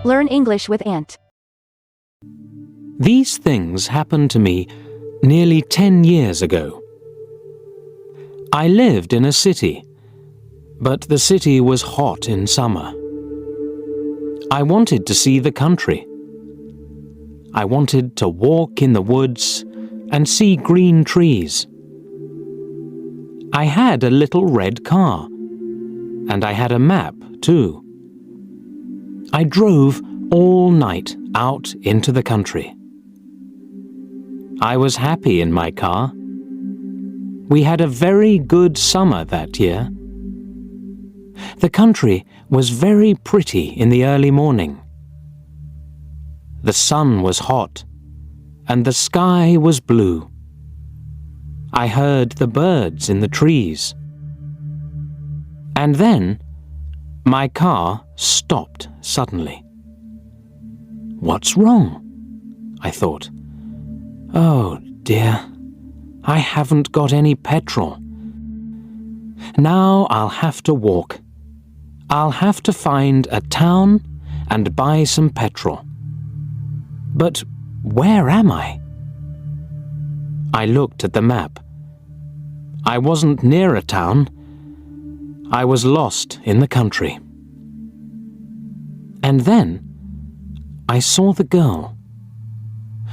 Learn English with Ant. These things happened to me nearly 10 years ago. I lived in a city, but the city was hot in summer. I wanted to see the country. I wanted to walk in the woods and see green trees. I had a little red car, and I had a map too. I drove all night out into the country. I was happy in my car. We had a very good summer that year. The country was very pretty in the early morning. The sun was hot, and the sky was blue. I heard the birds in the trees. And then my car stopped suddenly. What's wrong? I thought. Oh dear, I haven't got any petrol. Now I'll have to walk. I'll have to find a town and buy some petrol. But where am I? I looked at the map. I wasn't near a town. I was lost in the country. And then I saw the girl.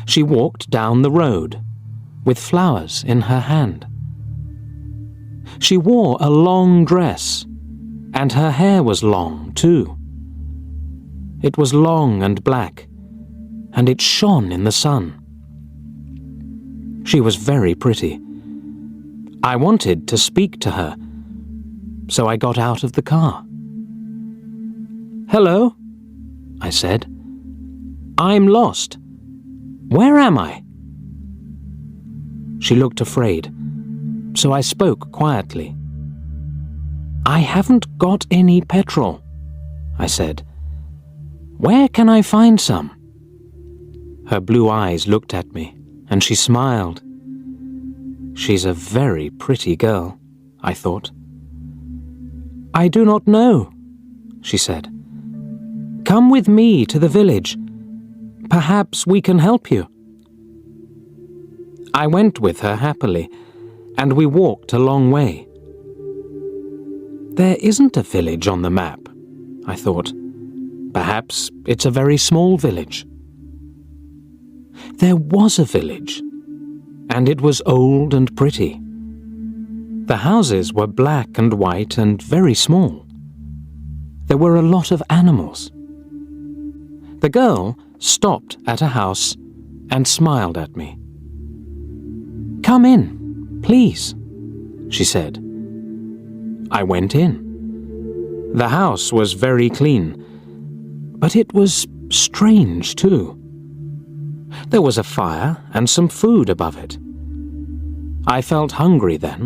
She walked down the road with flowers in her hand. She wore a long dress, and her hair was long too. It was long and black, and it shone in the sun. She was very pretty. I wanted to speak to her, so I got out of the car. "Hello," I said. "I'm lost. Where am I?" She looked afraid, so I spoke quietly. "I haven't got any petrol," I said. "Where can I find some?" Her blue eyes looked at me, and she smiled. She's a very pretty girl, I thought. "I do not know," she said. "Come with me to the village. Perhaps we can help you." I went with her happily, and we walked a long way. There isn't a village on the map, I thought. Perhaps it's a very small village. There was a village, and it was old and pretty. The houses were black and white and very small. There were a lot of animals. The girl stopped at a house and smiled at me. "Come in, please," she said. I went in. The house was very clean, but it was strange too. There was a fire and some food above it. I felt hungry then.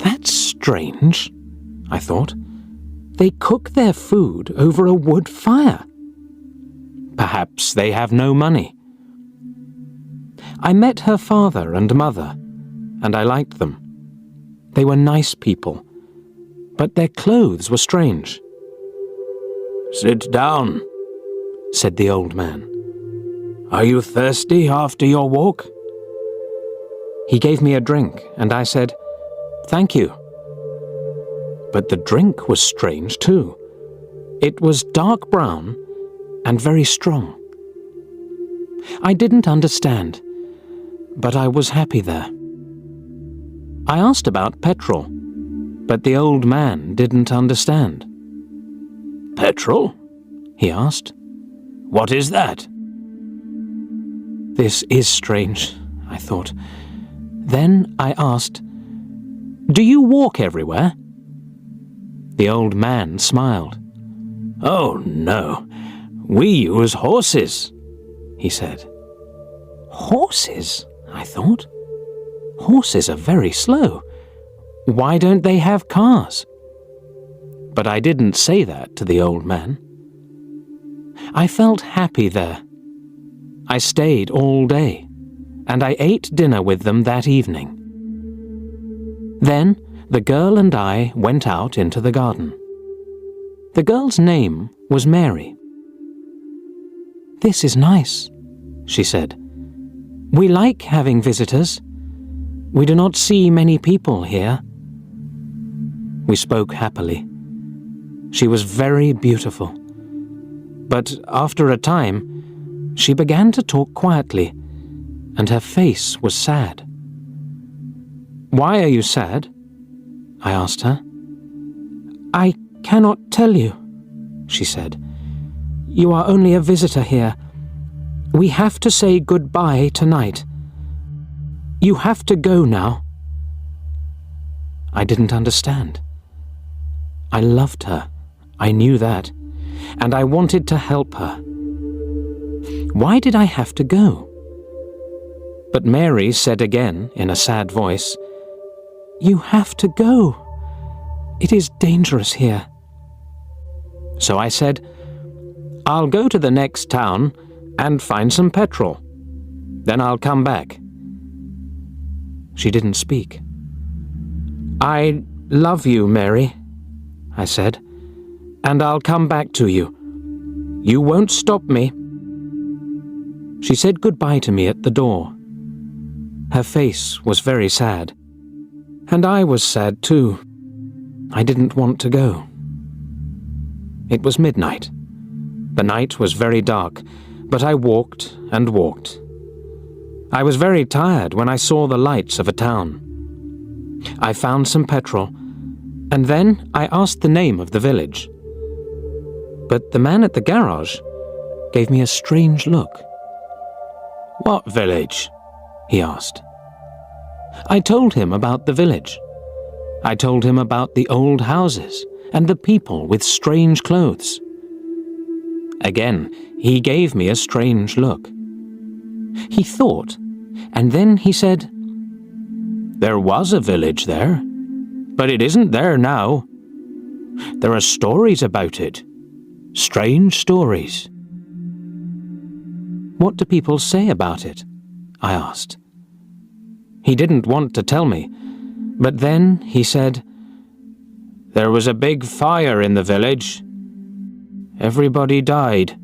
That's strange, I thought. They cook their food over a wood fire. Perhaps they have no money. I met her father and mother, and I liked them. They were nice people, but their clothes were strange. "Sit down," said the old man. "Are you thirsty after your walk?" He gave me a drink, and I said, "Thank you." But the drink was strange too. It was dark brown and very strong. I didn't understand, but I was happy there. I asked about petrol, but the old man didn't understand. "Petrol?" he asked. "What is that?" This is strange, I thought. Then I asked, "Do you walk everywhere?" The old man smiled. "Oh, no. We use horses," he said. Horses, I thought. Horses are very slow. Why don't they have cars? But I didn't say that to the old man. I felt happy there. I stayed all day, and I ate dinner with them that evening. Then the girl and I went out into the garden. The girl's name was Mary. "This is nice," she said. "We like having visitors. We do not see many people here." We spoke happily. She was very beautiful. But after a time, she began to talk quietly, and her face was sad. "Why are you sad?" I asked her. "I cannot tell you," she said. "You are only a visitor here. We have to say goodbye tonight. You have to go now." I didn't understand. I loved her, I knew that, and I wanted to help her. Why did I have to go? But Mary said again in a sad voice, "You have to go. It is dangerous here." So I said, "I'll go to the next town and find some petrol. Then I'll come back." She didn't speak. "I love you, Mary," I said, "and I'll come back to you. You won't stop me." She said goodbye to me at the door. Her face was very sad, and I was sad too. I didn't want to go. It was midnight. The night was very dark, but I walked and walked. I was very tired when I saw the lights of a town. I found some petrol, and then I asked the name of the village. But the man at the garage gave me a strange look. "What village?" he asked. I told him about the village. I told him about the old houses and the people with strange clothes. Again, he gave me a strange look. He thought, and then he said, "There was a village there, but it isn't there now. There are stories about it. Strange stories." "What do people say about it?" I asked. He didn't want to tell me, but then he said, "There was a big fire in the village. Everybody died.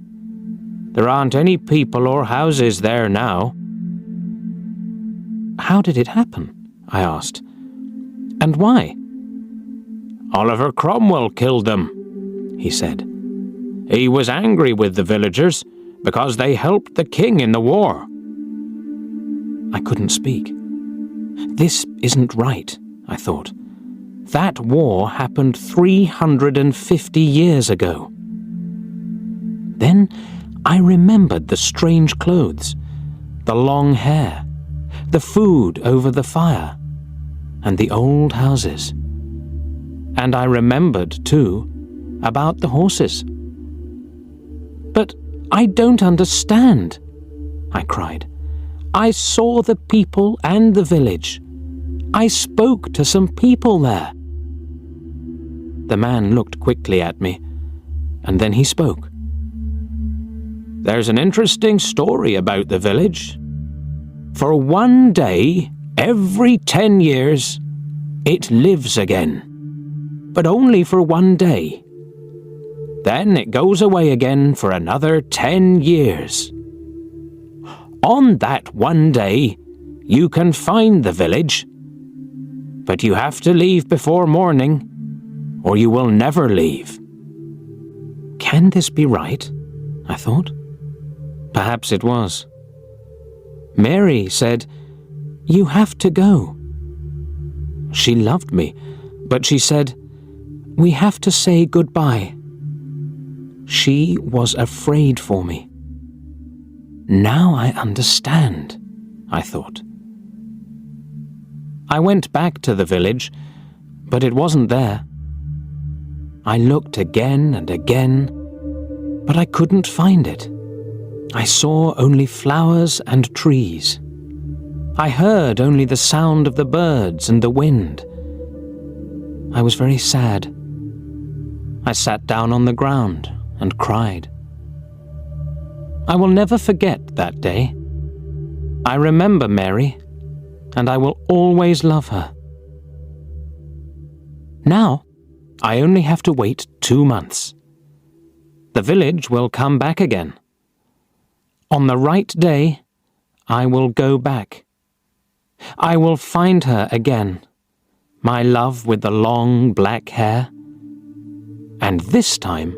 There aren't any people or houses there now." "How did it happen?" I asked. "And why?" "Oliver Cromwell killed them," he said. "He was angry with the villagers because they helped the king in the war." I couldn't speak. This isn't right, I thought. That war happened 350 years ago. Then I remembered the strange clothes, the long hair, the food over the fire, and the old houses. And I remembered, too, about the horses. "But I don't understand," I cried. "I saw the people and the village. I spoke to some people there." The man looked quickly at me, and then he spoke. "There's an interesting story about the village. For one day, every 10 years, it lives again. But only for one day. Then it goes away again for another 10 years. On that one day, you can find the village, but you have to leave before morning, or you will never leave." Can this be right? I thought. Perhaps it was. Mary said, "You have to go." She loved me, but she said, "We have to say goodbye." She was afraid for me. Now I understand, I thought. I went back to the village, but it wasn't there. I looked again and again, but I couldn't find it. I saw only flowers and trees. I heard only the sound of the birds and the wind. I was very sad. I sat down on the ground and cried. I will never forget that day. I remember Mary, and I will always love her. Now, I only have to wait 2 months. The village will come back again. On the right day, I will go back. I will find her again, my love with the long black hair. And this time,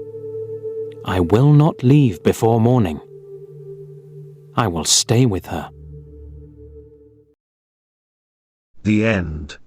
I will not leave before morning. I will stay with her. The end.